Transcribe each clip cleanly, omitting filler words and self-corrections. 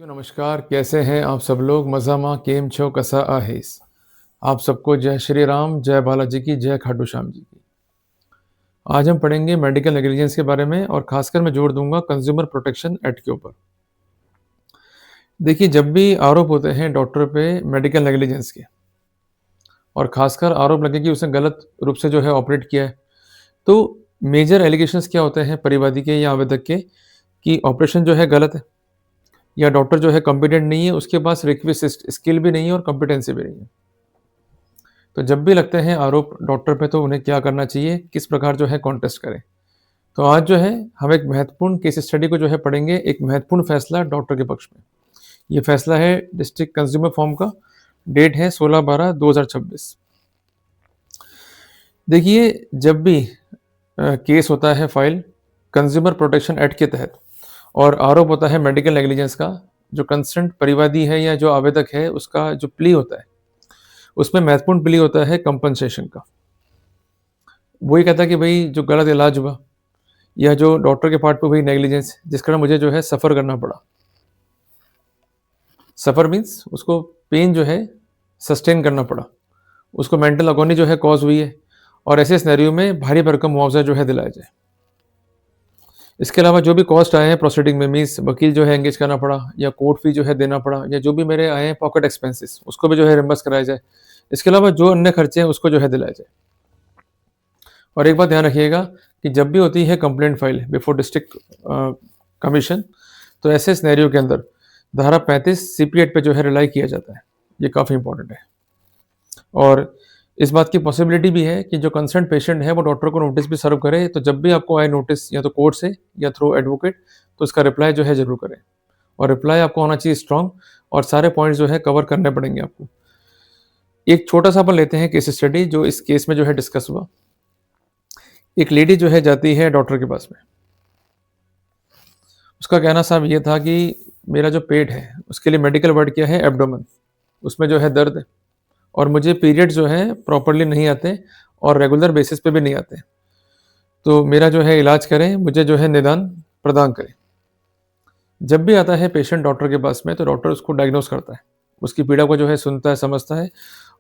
नमस्कार, कैसे हैं आप सब लोग? मज़ामा केम छो कसा आहेस? आप सबको जय श्री राम, जय बालाजी की, जय खाटू श्याम जी की। आज हम पढ़ेंगे मेडिकल नेग्लिजेंस के बारे में और खासकर मैं जोर दूंगा कंज्यूमर प्रोटेक्शन एक्ट के ऊपर। देखिए, जब भी आरोप होते हैं डॉक्टर पे मेडिकल नेग्लिजेंस के और खासकर आरोप लगे कि उसने गलत रूप से जो है ऑपरेट किया है, तो मेजर एलिगेशंस क्या होते हैं परिवादी के या आवेदक के कि ऑपरेशन जो है गलत है या डॉक्टर जो है कॉम्पिटेंट नहीं है, उसके पास रिक्विजिट स्किल भी नहीं है और कॉम्पिटेंसी भी नहीं है। तो जब भी लगते हैं आरोप डॉक्टर पे तो उन्हें क्या करना चाहिए, किस प्रकार जो है कॉन्टेस्ट करें। तो आज जो है हम एक महत्वपूर्ण केस स्टडी को जो है पढ़ेंगे, एक महत्वपूर्ण फैसला डॉक्टर के पक्ष में। ये फैसला है डिस्ट्रिक्ट कंज्यूमर फॉर्म का, डेट है 16/12/2026। देखिए, जब भी केस होता है फाइल कंज्यूमर प्रोटेक्शन एक्ट के तहत और आरोप होता है मेडिकल नेग्लिजेंस का, जो कंसर्न परिवादी है या जो आवेदक है उसका जो प्ली होता है, उसमें महत्वपूर्ण प्ली होता है कंपनसेशन का। वो ये कहता है कि भई जो गलत इलाज हुआ या जो डॉक्टर के पार्ट पे हुई नेग्लिजेंस जिस कारण मुझे जो है सफ़र करना पड़ा। सफ़र मीन्स उसको पेन जो है सस्टेन करना पड़ा। उसको मेंटल अगोनी जो है कॉज़ हुई है और ऐसे सिनेरियो में भारी भरकम मुआवज़ा जो है दिलाया जाए। इसके अलावा जो भी कॉस्ट आए हैं प्रोसीडिंग में, मीन्स वकील जो है एंगेज करना पड़ा या कोर्ट फ़ी जो है देना पड़ा या जो भी मेरे आए हैं पॉकेट एक्सपेंसेस उसको भी जो है रिम्बर्स कराया जाए। इसके अलावा जो अन्य खर्चे हैं उसको जो है दिलाया जाए। और एक बात ध्यान रखिएगा कि जब भी होती है complaint file before district commission, तो ऐसे सिनेरियो के अंदर धारा 35 सीपी एक्ट पे जो है रिलाई किया जाता है। ये काफ़ी इंपॉर्टेंट है। और इस बात की पॉसिबिलिटी भी है कि जो कंसर्न पेशेंट है वो डॉक्टर को नोटिस भी सर्व करे, तो जब भी आपको आए नोटिस या तो कोर्ट से या थ्रू एडवोकेट, तो इसका रिप्लाई जो है ज़रूर करें। और रिप्लाई आपको होना चाहिए स्ट्रॉन्ग और सारे पॉइंट्स जो है कवर करने पड़ेंगे आपको। एक छोटा-सा अपन लेते हैं केस स्टडी जो इस केस में जो है डिस्कस हुआ। एक लेडी जो है जाती है डॉक्टर के पास में। उसका कहना साहब ये था कि मेरा जो पेट है, उसके लिए मेडिकल वर्ड क्या है एब्डोमेन, उसमें जो है दर्द है और मुझे पीरियड जो है प्रॉपर्ली नहीं आते और रेगुलर बेसिस पे भी नहीं आते। तो मेरा जो है इलाज करें, मुझे जो है निदान प्रदान करें। जब भी आता है पेशेंट डॉक्टर के पास में तो डॉक्टर उसको डायग्नोस करता है, उसकी पीड़ा को जो है सुनता है, समझता है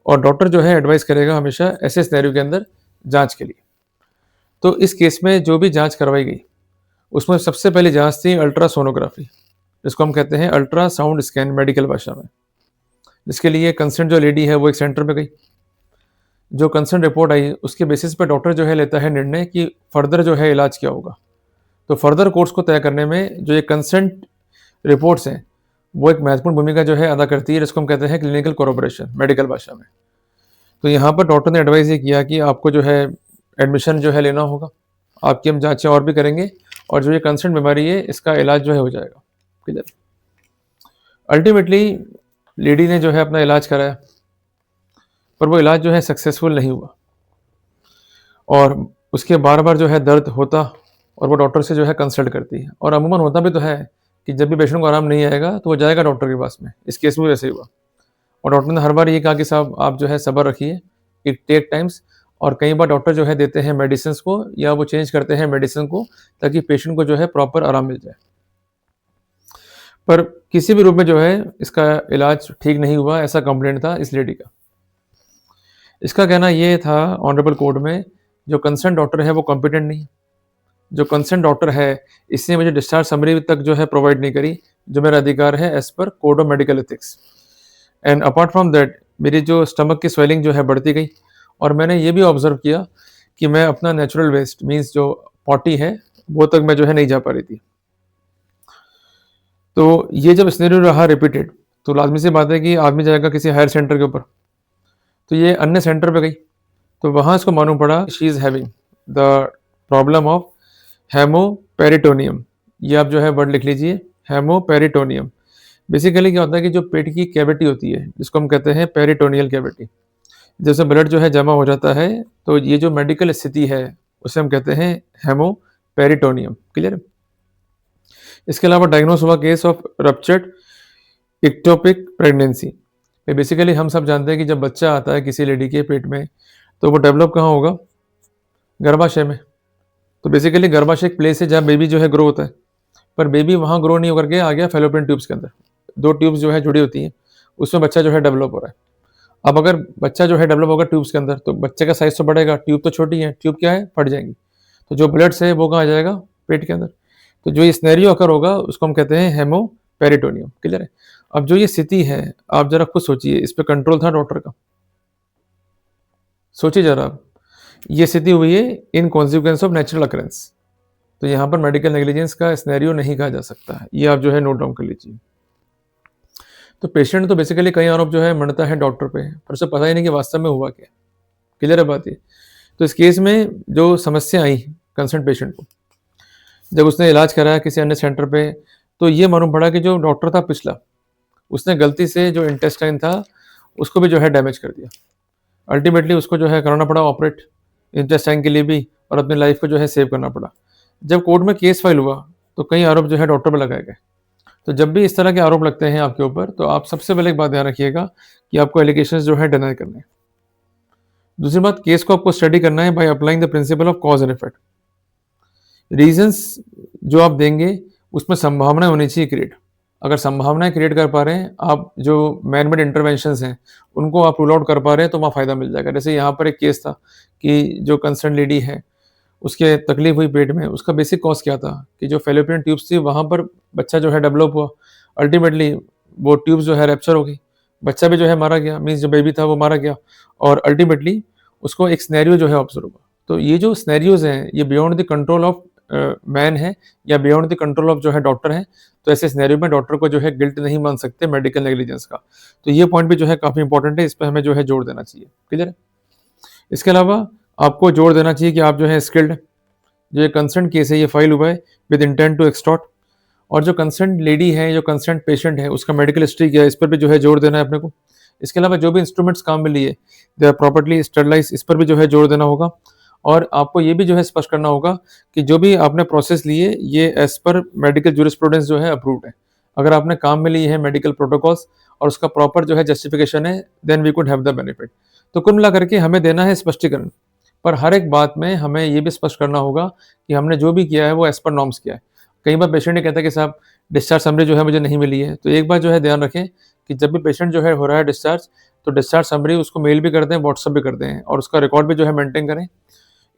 और डॉक्टर जो है एडवाइस करेगा हमेशा ऐसे सिनेरियो के अंदर जाँच के लिए। तो इस केस में जो भी जाँच करवाई गई, उसमें सबसे पहली जाँच थी अल्ट्रासोनोग्राफी, जिसको हम कहते हैं अल्ट्रासाउंड स्कैन मेडिकल भाषा में। जिसके लिए कंसर्न जो लेडी है वो एक सेंटर पे गई। जो कंसर्न रिपोर्ट आई उसके बेसिस पे डॉक्टर जो है लेता है निर्णय कि फर्दर जो है इलाज क्या होगा। तो फर्दर कोर्स को तय करने में जो ये कंसर्न रिपोर्ट्स हैं, वो एक महत्वपूर्ण भूमिका जो है अदा करती है, जिसको हम कहते हैं क्लिनिकल कोरैबोरेशन मेडिकल भाषा में। तो यहाँ पर डॉक्टर ने एडवाइस ये किया कि आपको जो है एडमिशन जो है लेना होगा। आपकी हम जाँचें और भी करेंगे और जो ये कंसर्न बीमारी है इसका इलाज जो है हो जाएगा। क्लियर? अल्टीमेटली लेडी ने जो है अपना इलाज कराया, पर वो इलाज जो है सक्सेसफुल नहीं हुआ और उसके बार-बार जो है दर्द होता और वो डॉक्टर से जो है कंसल्ट करती है और अमूमन होता भी तो है कि जब भी पेशेंट को आराम नहीं आएगा तो वो जाएगा डॉक्टर के पास में। इस केस में भी वैसे ही हुआ और डॉक्टर ने हर बार ये कहा कि साहब आप जो है सब्र रखिए, इट टेक टाइम्स। और कई बार डॉक्टर जो है देते हैं मेडिसिन्स को या वो चेंज करते हैं मेडिसिन को ताकि पेशेंट को जो है प्रॉपर आराम मिल जाए। पर किसी भी रूप में जो है इसका इलाज ठीक नहीं हुआ, ऐसा कंप्लेंट था इस लेडी का। इसका कहना ये था ऑनरेबल कोर्ट में, जो कंसर्न डॉक्टर है वो कॉम्पिटेंट नहीं। जो कंसर्न डॉक्टर है इसने मुझे डिस्चार्ज समरी तक जो है प्रोवाइड नहीं करी, जो मेरा अधिकार है as per code of medical ethics. And apart from that मेरी जो स्टमक की स्वेलिंग जो है बढ़ती गई और मैंने ये भी ऑब्ज़र्व किया कि मैं अपना नेचुरल वेस्ट मीन्स जो पॉटी है, वो तक मैं जो है नहीं जा पा रही थी। तो ये जब सिनेरियो रहा रिपीटेड, तो लाज़मी सी बात है कि आदमी जाएगा किसी हायर सेंटर के ऊपर। तो ये अन्य सेंटर पे गई, तो वहाँ इसको मालूम पड़ा she is having the problem of hemoperitoneum. ये आप जो है वर्ड लिख लीजिए, हेमोपेरिटोनियम। बेसिकली क्या होता है कि जो पेट की कैविटी होती है, जिसको हम कहते हैं पेरिटोनियल कैविटी, जैसे ब्लड जो है जमा हो जाता है, तो ये जो मेडिकल स्थिति है, उसे हम कहते हैं हेमोपेरिटोनियम। क्लियर? इसके अलावा डायग्नोस हुआ case of ruptured ectopic pregnancy. Basically हम सब जानते हैं कि जब बच्चा आता है किसी लेडी के पेट में, तो वो डेवलप कहाँ होगा? गर्भाशय में। तो बेसिकली गर्भाशय एक प्लेस है जहाँ बेबी जो है ग्रो होता है, पर बेबी वहाँ ग्रो नहीं होकर के आ गया फैलोपियन ट्यूब्स के अंदर, 2 ट्यूब्स जो है जुड़ी होती हैं, उसमें बच्चा जो है डेवलप हो रहा है। अब अगर बच्चा जो है डेवलप होगा ट्यूब्स के अंदर, तो बच्चे का साइज़ तो बढ़ेगा, ट्यूब तो छोटी है, ट्यूब क्या है? फट जाएँगी। तो जो ब्लड्स है वो कहाँ आ जाएगा? पेट के अंदर। तो जो ये सिनेरियो अकर होगा उसको हम कहते हैं हेमोपेरिटोनियम, क्लियर है? अब जो ये स्थिति है, आप ज़रा खुद सोचिए, इस पे कंट्रोल था डॉक्टर का? सोचिए ज़रा आप। ये स्थिति हुई है in consequence of natural occurrence. तो यहाँ पर मेडिकल नेग्लिजेंस का सिनेरियो नहीं कहा जा सकता है। ये आप जो है नोट डाउन कर लीजिए। तो पेशेंट तो बेसिकली कई आरोप जो है मढ़ता है डॉक्टर पे, पर उसे पता ही नहीं कि वास्तव में हुआ क्या। क्लियर है बात ये? तो इस केस में जो समस्या आई कंसर्न पेशेंट को, जब उसने इलाज कराया किसी अन्य सेंटर पे, तो ये मालूम पड़ा कि जो डॉक्टर था पिछला, उसने गलती से जो इंटेस्टाइन था, उसको भी जो है डैमेज कर दिया। अल्टीमेटली उसको जो है कराना पड़ा ऑपरेट, इंटेस्टाइन के लिए भी, और अपनी लाइफ को जो है सेव करना पड़ा। जब कोर्ट में केस फाइल हुआ, तो कई आरोप जो है डॉक्टर पे लगाए गए। तो जब भी इस तरह के आरोप लगते हैं आपके ऊपर, तो आप सबसे पहले एक बात ध्यान रखिएगा कि आपको एलिगेशंस जो है डिनाई करने हैं। दूसरी बात, केस को आपको स्टडी करना है by applying the principle of cause and effect. Reasons जो आप देंगे, उसमें संभावनाएं होनी चाहिए क्रिएट। अगर संभावनाएं क्रिएट कर पा रहे हैं, आप जो मैन मेड इंटरवेंशंस हैं, उनको आप रूल आउट कर पा रहे हैं, तो वहाँ फ़ायदा मिल जाएगा। जैसे यहाँ पर एक केस था कि जो कंसर्न लेडी है, उसके तकलीफ हुई पेट में, उसका बेसिक कॉज़ क्या था कि जो फैलोपियन ट्यूब्स थी, वहाँ पर बच्चा जो है डेवलप हुआ। अल्टीमेटली वो ट्यूब्स जो है रैप्चर हो गई, बच्चा भी जो है मारा गया, मीन्स जो बेबी था वो मारा गया, और अल्टीमेटली उसको एक सिनेरियो जो है ऑब्जर्व हुआ। तो ये जो सिनेरियोज़ हैं, ये beyond the control of man है, या बियॉन्ड द कंट्रोल ऑफ जो है डॉक्टर है। तो ऐसे सिनेरियो में डॉक्टर को जो है गिल्ट नहीं मान सकते मेडिकल नेग्लिजेंस का। तो ये पॉइंट भी जो है काफ़ी इंपॉर्टेंट है, इस पे हमें जो है जोर देना चाहिए। क्लियर है? इसके अलावा आपको जोर देना चाहिए कि आप जो है स्किल्ड हैं। जो ये कंसर्न केस है, ये फाइल हुआ है विद इंटेंट टू एक्सटॉर्ट, और जो कंसर्न लेडी है, जो कंसर्न पेशेंट है, उसका मेडिकल हिस्ट्री क्या है, इस पर भी जो है जोर देना है अपने को। इसके अलावा जो भी इंस्ट्रूमेंट्स काम में लिए, दे आर प्रॉपर्ली स्टरलाइज्ड, इस पर भी जो है जोर देना होगा। और आपको ये भी जो है स्पष्ट करना होगा कि जो भी आपने प्रोसेस लिए, ये एज पर मेडिकल जूरिस्प्रूडेंस जो है अप्रूव्ड है। अगर आपने काम में लिए है मेडिकल प्रोटोकॉल्स और उसका प्रॉपर जो है जस्टिफिकेशन है, then we could have the benefit. तो कुल मिला करके हमें देना है स्पष्टीकरण, पर हर एक बात में हमें ये भी स्पष्ट करना होगा कि हमने जो भी किया है वो एज पर नॉर्म्स किया है। कई बार पेशेंट ये कहता है कि साहब डिस्चार्ज समरी जो है मुझे नहीं मिली है। तो एक बात जो है ध्यान रखें कि जब भी पेशेंट जो है हो रहा है डिस्चार्ज, तो डिस्चार्ज समरी उसको मेल भी कर दें, व्हाट्सएप भी कर दें, और उसका रिकॉर्ड भी जो है मेंटेन करें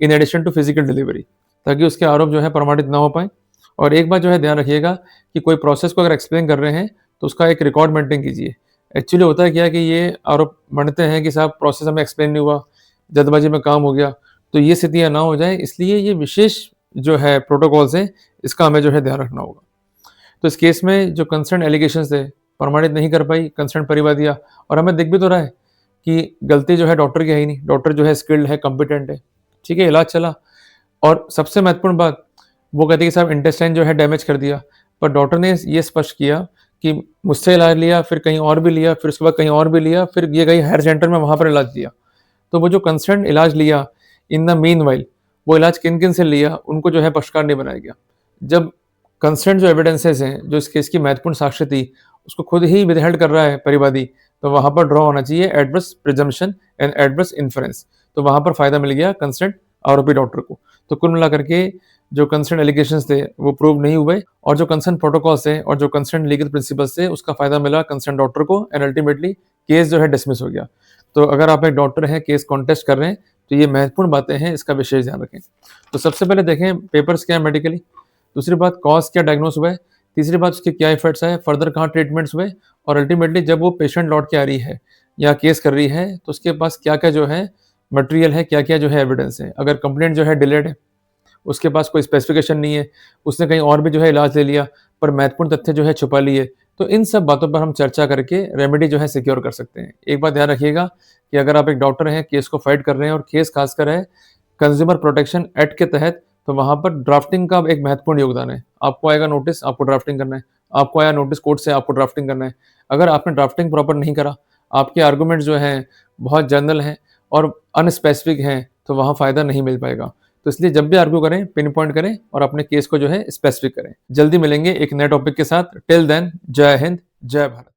in addition to physical delivery, ताकि उसके आरोप जो है प्रमाणित ना हो पाए। और एक बात जो है ध्यान रखिएगा कि कोई प्रोसेस को अगर एक्सप्लेन कर रहे हैं, तो उसका एक रिकॉर्ड मेंटेन कीजिए। एक्चुअली होता है क्या है कि ये आरोप बनते हैं कि साहब प्रोसेस हमें एक्सप्लेन नहीं हुआ, जल्दबाजी में काम हो गया। तो ये स्थितियाँ ना हो जाए, इसलिए ये विशेष जो है प्रोटोकॉल्स हैं, इसका हमें जो है ध्यान रखना होगा। तो इस केस में जो कंसर्न एलिगेशंस थे, प्रमाणित नहीं कर पाई कंसर्न परिवादिया, और हमें दिख भी तो रहा है कि गलती जो है डॉक्टर की है ही नहीं। डॉक्टर जो है स्किल्ड है, कॉम्पिटेंट है, ठीक है, इलाज चला। और सबसे महत्वपूर्ण बात, वो कहते हैं कि साहब इंटेस्टाइन जो है डैमेज कर दिया, पर डॉक्टर ने ये स्पष्ट किया कि मुझसे इलाज लिया, फिर कहीं और भी लिया, फिर उसके बाद कहीं और भी लिया, फिर ये गई हायर सेंटर में, वहाँ पर इलाज लिया। तो वो जो कंसर्न इलाज लिया, इन द मीनवाइल वो इलाज किन-किन से लिया, उनको जो है पक्षकार नहीं बनाया गया। जब कंसर्न जो एविडेंसेस हैं, जो इस केस की महत्वपूर्ण साक्ष्य थी, उसको खुद ही विदहेल्ड कर रहा है परिवादी, तो वहाँ पर ड्रॉ होना चाहिए adverse presumption and adverse inference. तो वहाँ पर फ़ायदा मिल गया कंसर्न आरोपी डॉक्टर को। तो कुल मिलाकर के जो कंसर्न एलिगेशंस थे, वो प्रूव नहीं हुए, और जो कंसर्न प्रोटोकॉल्स थे और जो कंसर्न लीगल प्रिंसिपल्स थे, उसका फ़ायदा मिला कंसर्न डॉक्टर को, एंड अल्टीमेटली केस जो है डिसमिस हो गया। तो अगर आप एक डॉक्टर हैं, केस कॉन्टेस्ट कर रहे हैं, तो ये महत्वपूर्ण बातें हैं, इसका विशेष ध्यान रखें। तो सबसे पहले देखें पेपर्स क्या है मेडिकली, दूसरी बात कॉज क्या डायग्नोस हुआ है, तीसरी बात उसके क्या इफेक्ट्स आए, फर्दर कहाँ ट्रीटमेंट्स हुए, और अल्टीमेटली जब वो पेशेंट लौट के आ रही है या केस कर रही है, तो उसके पास क्या-क्या जो है मटेरियल है, क्या-क्या जो है एविडेंस है। अगर कंप्लेंट जो है डिलेड है, उसके पास कोई स्पेसिफिकेशन नहीं है, उसने कहीं और भी जो है इलाज ले लिया, पर महत्वपूर्ण तथ्य जो है छुपा लिए, तो इन सब बातों पर हम चर्चा करके रेमेडी जो है सिक्योर कर सकते हैं। एक बात ध्यान रखिएगा कि अगर आप एक डॉक्टर हैं, केस को फाइट कर रहे हैं, और केस खासकर है कंज्यूमर प्रोटेक्शन एक्ट के तहत, तो वहाँ पर ड्राफ्टिंग का एक महत्वपूर्ण योगदान है। आपको आएगा नोटिस, आपको ड्राफ्टिंग करना है। आपको आया नोटिस कोर्ट से, आपको ड्राफ्टिंग करना है। अगर आपने ड्राफ्टिंग प्रॉपर नहीं करा, आपके आर्गुमेंट जो हैं बहुत जनरल हैं और अनस्पेसिफिक हैं, तो वहाँ फ़ायदा नहीं मिल पाएगा। तो इसलिए जब भी आर्ग्यू करें, पिन पॉइंट करें और अपने केस को जो है स्पेसिफिक करें। जल्दी मिलेंगे एक नए टॉपिक के साथ। टिल देन, जय हिंद, जय भारत।